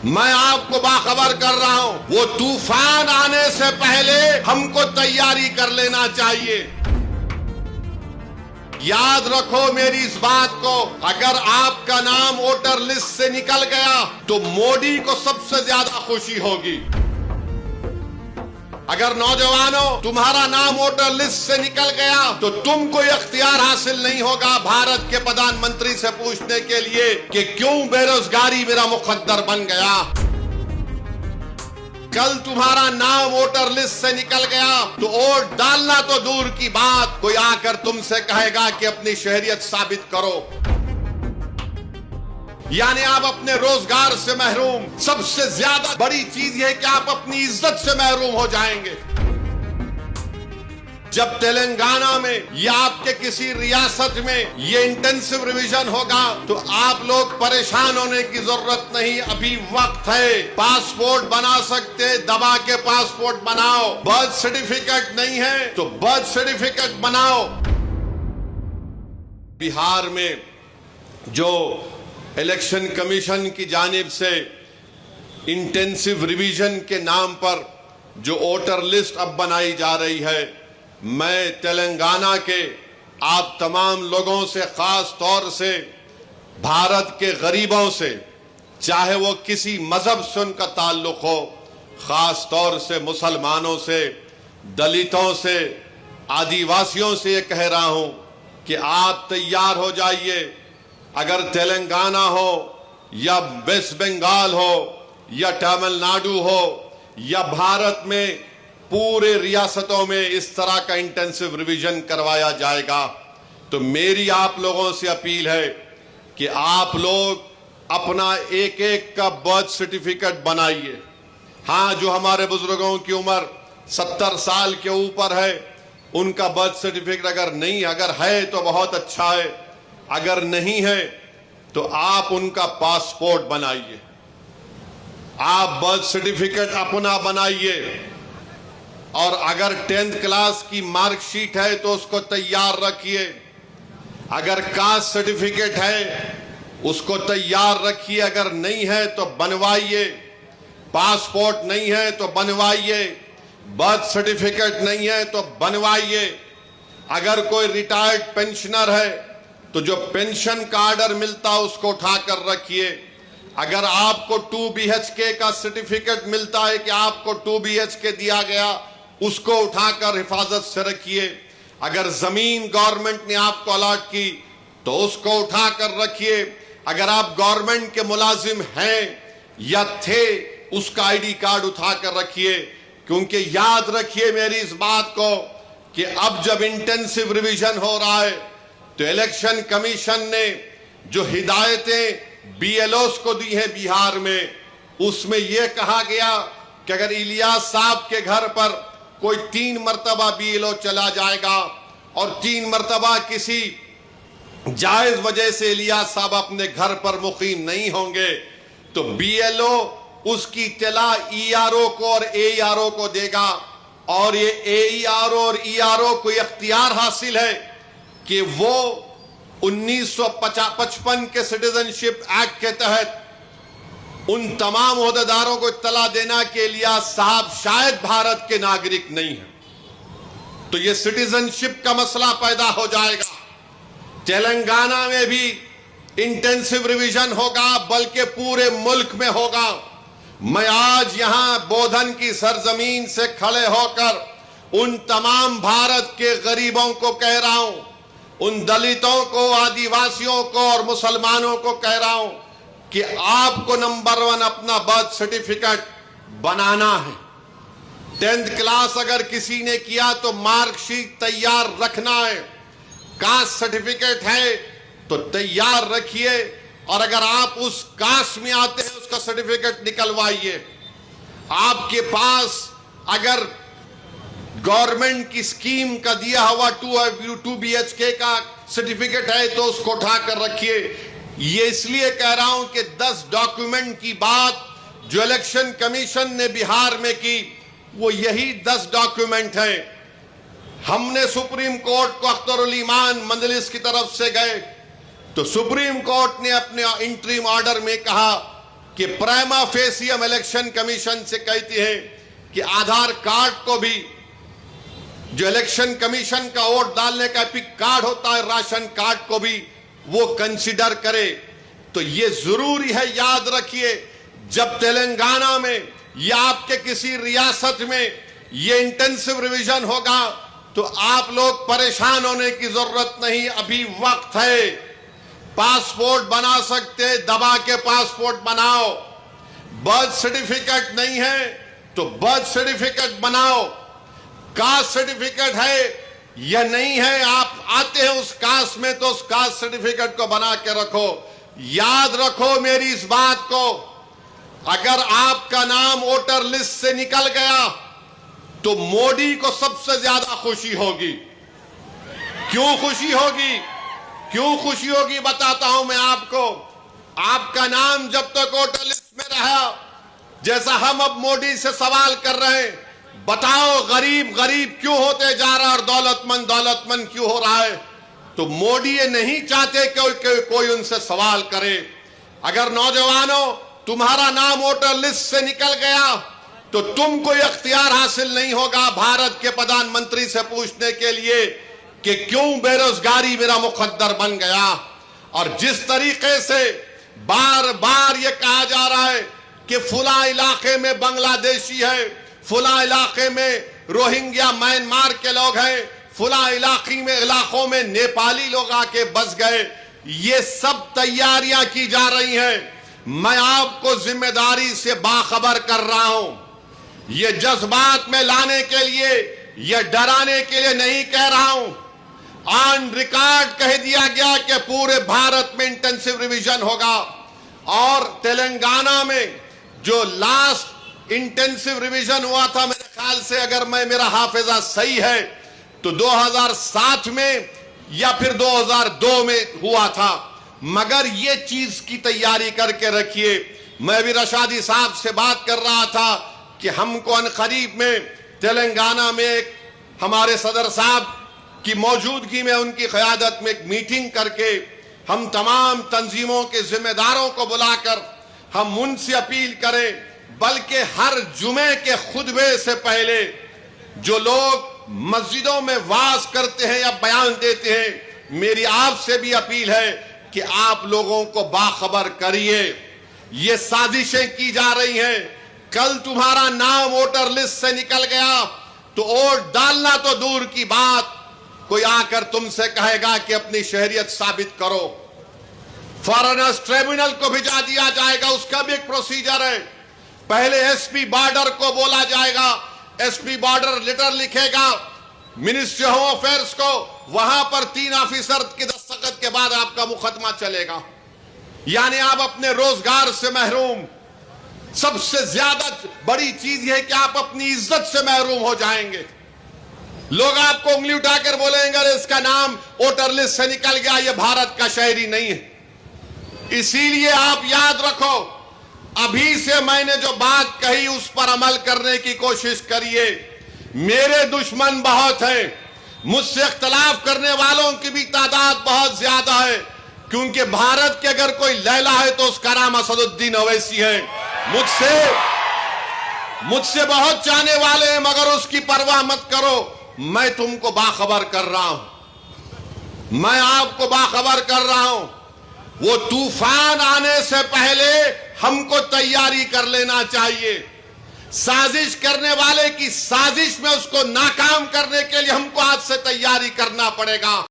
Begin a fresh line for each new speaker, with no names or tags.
मैं आपको बाखबर कर रहा हूं, वो तूफान आने से पहले हमको तैयारी कर लेना चाहिए। याद रखो मेरी इस बात को, अगर आपका नाम वोटर लिस्ट से निकल गया तो मोदी को सबसे ज्यादा खुशी होगी। अगर नौजवानों तुम्हारा नाम वोटर लिस्ट से निकल गया तो तुमको इख्तियार हासिल नहीं होगा भारत के प्रधानमंत्री से पूछने के लिए कि क्यों बेरोजगारी मेरा मुकद्दर बन गया। कल तुम्हारा नाम वोटर लिस्ट से निकल गया तो वोट डालना तो दूर की बात, कोई आकर तुमसे कहेगा कि अपनी शहरियत साबित करो। यानी आप अपने रोजगार से महरूम, सबसे ज्यादा बड़ी चीज यह है कि आप अपनी इज्जत से महरूम हो जाएंगे। जब तेलंगाना में या आपके किसी रियासत में ये इंटेंसिव रिवीजन होगा तो आप लोग परेशान होने की जरूरत नहीं, अभी वक्त है। पासपोर्ट बना सकते, दबा के पासपोर्ट बनाओ। बर्थ सर्टिफिकेट नहीं है तो बर्थ सर्टिफिकेट बनाओ। बिहार में जो इलेक्शन कमीशन की जानिब से इंटेंसिव रिवीजन के नाम पर जो वोटर लिस्ट अब बनाई जा रही है, मैं तेलंगाना के आप तमाम लोगों से, खास तौर से भारत के गरीबों से, चाहे वो किसी मजहब से उनका ताल्लुक हो, खास तौर से मुसलमानों से, दलितों से, आदिवासियों से ये कह रहा हूं कि आप तैयार हो जाइए। अगर तेलंगाना हो या वेस्ट बंगाल हो या तमिलनाडु हो या भारत में पूरे रियासतों में इस तरह का इंटेंसिव रिवीजन करवाया जाएगा, तो मेरी आप लोगों से अपील है कि आप लोग अपना एक एक का बर्थ सर्टिफिकेट बनाइए। हाँ, जो हमारे बुजुर्गों की उम्र 70 साल के ऊपर है उनका बर्थ सर्टिफिकेट अगर है तो बहुत अच्छा है, अगर नहीं है तो आप उनका पासपोर्ट बनाइए। आप बर्थ सर्टिफिकेट अपना बनाइए और अगर 10th क्लास की मार्कशीट है तो उसको तैयार रखिए। अगर कास्ट सर्टिफिकेट है उसको तैयार रखिए, अगर नहीं है तो बनवाइए। पासपोर्ट नहीं है तो बनवाइए, बर्थ सर्टिफिकेट नहीं है तो बनवाइए। अगर कोई रिटायर्ड पेंशनर है तो जो पेंशन का ऑर्डर मिलता है उसको उठाकर रखिए। अगर आपको 2 BHK का सर्टिफिकेट मिलता है कि आपको 2 BHK दिया गया, उसको उठाकर हिफाजत से रखिए। अगर जमीन गवर्नमेंट ने आपको अलॉट की तो उसको उठाकर रखिए। अगर आप गवर्नमेंट के मुलाजिम हैं या थे, उसका ID कार्ड उठाकर रखिए। क्योंकि याद रखिए मेरी इस बात को कि अब जब इंटेंसिव रिवीजन हो रहा है तो इलेक्शन कमीशन ने जो हिदायतें BLOs को दी हैं बिहार में, उसमें यह कहा गया कि अगर इलियास साहब के घर पर कोई 3 मरतबा BLO चला जाएगा और 3 मरतबा किसी जायज वजह से इलियास साहब अपने घर पर मुकीम नहीं होंगे तो BLO उसकी इत्तला ERO को और AERO को देगा। और ये AERO और ERO को इख्तियार हासिल है कि वो 1955 के सिटीजनशिप एक्ट के तहत उन तमाम ओहदेदारों को इत्तला देना के लिए साहब शायद भारत के नागरिक नहीं है, तो ये सिटीजनशिप का मसला पैदा हो जाएगा। तेलंगाना में भी इंटेंसिव रिवीजन होगा, बल्कि पूरे मुल्क में होगा। मैं आज यहां बोधन की सरजमीन से खड़े होकर उन तमाम भारत के गरीबों को कह रहा हूं, उन दलितों को, आदिवासियों को और मुसलमानों को कह रहा हूं कि आपको नंबर 1 अपना बर्थ सर्टिफिकेट बनाना है। 10th क्लास अगर किसी ने किया तो मार्कशीट तैयार रखना है। कास्ट सर्टिफिकेट है तो तैयार रखिए, और अगर आप उस कास्ट में आते हैं उसका सर्टिफिकेट निकलवाइए। आपके पास अगर गवर्नमेंट की स्कीम का दिया हुआ 2 BHK का सर्टिफिकेट है तो उसको उठाकर रखिए। ये इसलिए कह रहा हूं कि 10 डॉक्यूमेंट की बात जो इलेक्शन कमीशन ने बिहार में की, वो यही 10 डॉक्यूमेंट हैं। हमने सुप्रीम कोर्ट को अख्तरुल ईमान मजलिस की तरफ से गए तो सुप्रीम कोर्ट ने अपने इंटरिम ऑर्डर में कहा कि प्राइमा फेसी हम इलेक्शन कमीशन से कहती है कि आधार कार्ड को भी, जो इलेक्शन कमीशन का वोट डालने का एपिक कार्ड होता है, राशन कार्ड को भी वो कंसीडर करे। तो ये जरूरी है, याद रखिए, जब तेलंगाना में या आपके किसी रियासत में ये इंटेंसिव रिवीजन होगा तो आप लोग परेशान होने की जरूरत नहीं, अभी वक्त है। पासपोर्ट बना सकते, दबा के पासपोर्ट बनाओ। बर्थ सर्टिफिकेट नहीं है तो बर्थ सर्टिफिकेट बनाओ। कास्ट सर्टिफिकेट है या नहीं है, आप आते हैं उस कास्ट में तो उस कास्ट सर्टिफिकेट को बना के रखो। याद रखो मेरी इस बात को, अगर आपका नाम वोटर लिस्ट से निकल गया तो मोदी को सबसे ज्यादा खुशी होगी। क्यों खुशी होगी? क्यों खुशी होगी बताता हूं मैं आपको। आपका नाम जब तक वोटर लिस्ट में रहा, जैसा हम अब मोदी से सवाल कर रहे हैं, बताओ गरीब गरीब क्यों होते जा रहा है और दौलतमंद क्यों हो रहा है, तो मोदी ये नहीं चाहते कि कोई उनसे सवाल करे। अगर नौजवानों तुम्हारा नाम वोटर लिस्ट से निकल गया तो तुमको अख्तियार हासिल नहीं होगा भारत के प्रधानमंत्री से पूछने के लिए कि क्यों बेरोजगारी मेरा मुकद्दर बन गया। और जिस तरीके से बार बार ये कहा जा रहा है कि फुला इलाके में बांग्लादेशी है, फुला इलाके में रोहिंग्या म्यांमार के लोग हैं, फुला इलाकों में नेपाली लोग आके बस गए, ये सब तैयारियां की जा रही हैं। मैं आपको जिम्मेदारी से बाखबर कर रहा हूं। ये जज्बात में लाने के लिए, ये डराने के लिए नहीं कह रहा हूं। ऑन रिकॉर्ड कह दिया गया कि पूरे भारत में इंटेंसिव रिवीजन होगा। और तेलंगाना में जो लास्ट इंटेंसिव रिवीजन हुआ था, मेरे ख्याल से अगर मेरा हाफिजा सही है तो 2007 में या फिर 2002 में हुआ था। मगर ये चीज की तैयारी करके रखिए। मैं भी रशादी साहब से बात कर रहा था कि हमको अनकरीब में तेलंगाना में एक हमारे सदर साहब की मौजूदगी में, उनकी क़यादत में एक मीटिंग करके हम तमाम तंजीमों के जिम्मेदारों को बुलाकर हम उनसे अपील करें, बल्कि हर जुमे के खुतबे से पहले जो लोग मस्जिदों में वाज करते हैं या बयान देते हैं, मेरी आपसे भी अपील है कि आप लोगों को बाखबर करिए। ये साजिशें की जा रही हैं। कल तुम्हारा नाम वोटर लिस्ट से निकल गया तो वोट डालना तो दूर की बात, कोई आकर तुमसे कहेगा कि अपनी शहरियत साबित करो। फॉरेनर्स ट्रिब्यूनल को भिजा दिया जाएगा, उसका भी एक प्रोसीजर है। पहले एसपी बॉर्डर को बोला जाएगा, एसपी बॉर्डर लेटर लिखेगा मिनिस्ट्री होम अफेयर्स को, वहां पर 3 ऑफिसर के दस्तखत के बाद आपका मुकदमा चलेगा। यानी आप अपने रोजगार से महरूम। सबसे ज्यादा बड़ी चीज यह कि आप अपनी इज्जत से महरूम हो जाएंगे। लोग आपको उंगली उठाकर बोलेंगे अरे इसका नाम वोटर लिस्ट से निकल गया, यह भारत का शहरी नहीं है। इसीलिए आप याद रखो, अभी से मैंने जो बात कही उस पर अमल करने की कोशिश करिए। मेरे दुश्मन बहुत हैं, मुझसे इख्तलाफ करने वालों की भी तादाद बहुत ज्यादा है, क्योंकि भारत के अगर कोई लैला है तो उसका नाम असदुद्दीन ओवैसी है। मुझसे बहुत चाहने वाले हैं, मगर उसकी परवाह मत करो। मैं तुमको बाखबर कर रहा हूं, मैं आपको बाखबर कर रहा हूं। वो तूफान आने से पहले हमको तैयारी कर लेना चाहिए। साजिश करने वाले की साजिश में उसको नाकाम करने के लिए हमको आज से तैयारी करना पड़ेगा।